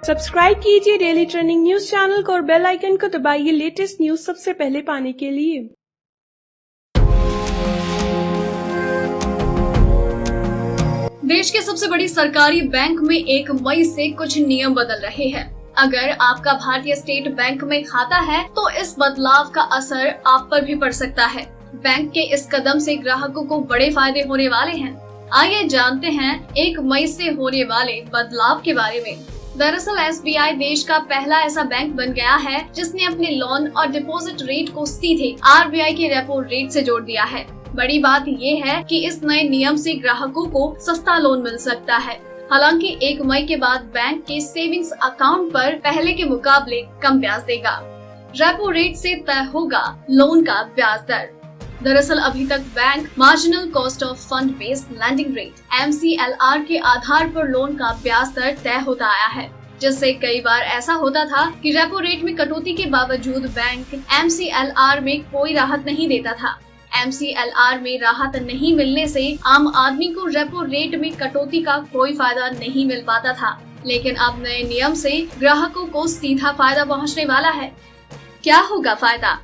Subscribe कीजिए daily trending news channel को और बेल आइकन को दबाइए लेटेस्ट न्यूज सबसे पहले पाने के लिए। देश के सबसे बड़ी सरकारी बैंक में 1 मई से कुछ नियम बदल रहे हैं। अगर आपका भारतीय स्टेट बैंक में खाता है तो इस बदलाव का असर आप पर भी पड़ सकता है। बैंक के इस कदम से ग्राहकों को बड़े फायदे होने वाले हैं। आइए जानते हैं 1 मई से होने वाले बदलाव के बारे में। दरअसल SBI देश का पहला ऐसा बैंक बन गया है जिसने अपने लोन और डिपॉजिट रेट को सीधे RBI के रेपो रेट से जोड़ दिया है। बड़ी बात ये है कि इस नए नियम से ग्राहकों को सस्ता लोन मिल सकता है। हालांकि 1 मई के बाद बैंक के सेविंग्स अकाउंट पर पहले के मुकाबले कम ब्याज देगा। रेपो रेट से तय होगा लोन का ब्याज दर। दरअसल अभी तक bank marginal cost of fund based landing rate MCLR के आधार पर लोन का ब्याज दर तय होता आया है, जिससे कई बार ऐसा होता था कि रेपो रेट में कटौती के बावजूद बैंक MCLR में कोई राहत नहीं देता था। MCLR में राहत नहीं मिलने से आम आदमी को रेपो रेट में कटौती का कोई फायदा नहीं मिल पाता था, लेकिन अब नए नियम से ग्राहकों को सीधा फायदा पहुंचने वाला है। क्या होगा फायदा?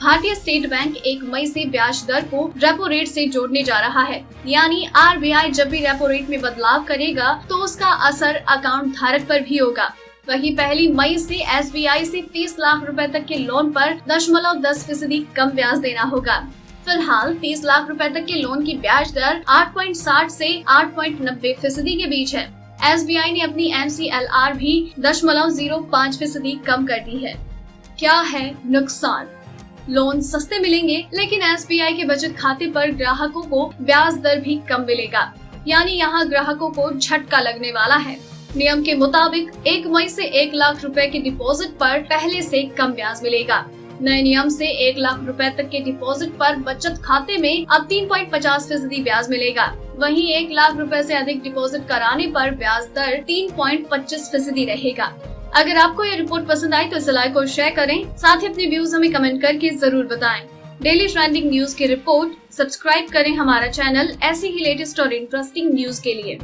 भारतीय स्टेट बैंक 1 मई से ब्याज दर को रेपो रेट से जोड़ने जा रहा है, यानी RBI जब भी रेपो रेट में बदलाव करेगा तो उसका असर अकाउंट धारक पर भी होगा। वहीं 1 मई से SBI से 30 लाख रुपए तक के लोन पर 0.10% कम ब्याज देना होगा। फिलहाल 30 लाख रुपए तक के लोन की ब्याज दर 8.60 से 8.90% के बीच है। SBI ने अपनी MCLR भी 0.05% कम कर दी है। क्या है नुकसान? लोन सस्ते मिलेंगे, लेकिन SBI के बचत खाते पर ग्राहकों को ब्याज दर भी कम मिलेगा, यानी यहाँ ग्राहकों को झटका लगने वाला है। नियम के मुताबिक 1 मई से 1 लाख रुपए के डिपॉजिट पर पहले से कम ब्याज मिलेगा। नए नियम से 1 लाख रुपए तक के डिपॉजिट पर बचत खाते में अब 3.50% ब्याज मिलेगा। वहीं 1 लाख रुपए से अधिक डिपॉजिट कराने पर ब्याज दर 3.25% रहेगा। अगर आपको ये रिपोर्ट पसंद आई तो इसे लाइक और शेयर करें, साथ ही अपने व्यूज हमें कमेंट करके जरूर बताएं। डेली ट्रेंडिंग न्यूज की रिपोर्ट सब्सक्राइब करें हमारा चैनल ऐसी ही लेटेस्ट और इंटरेस्टिंग न्यूज के लिए।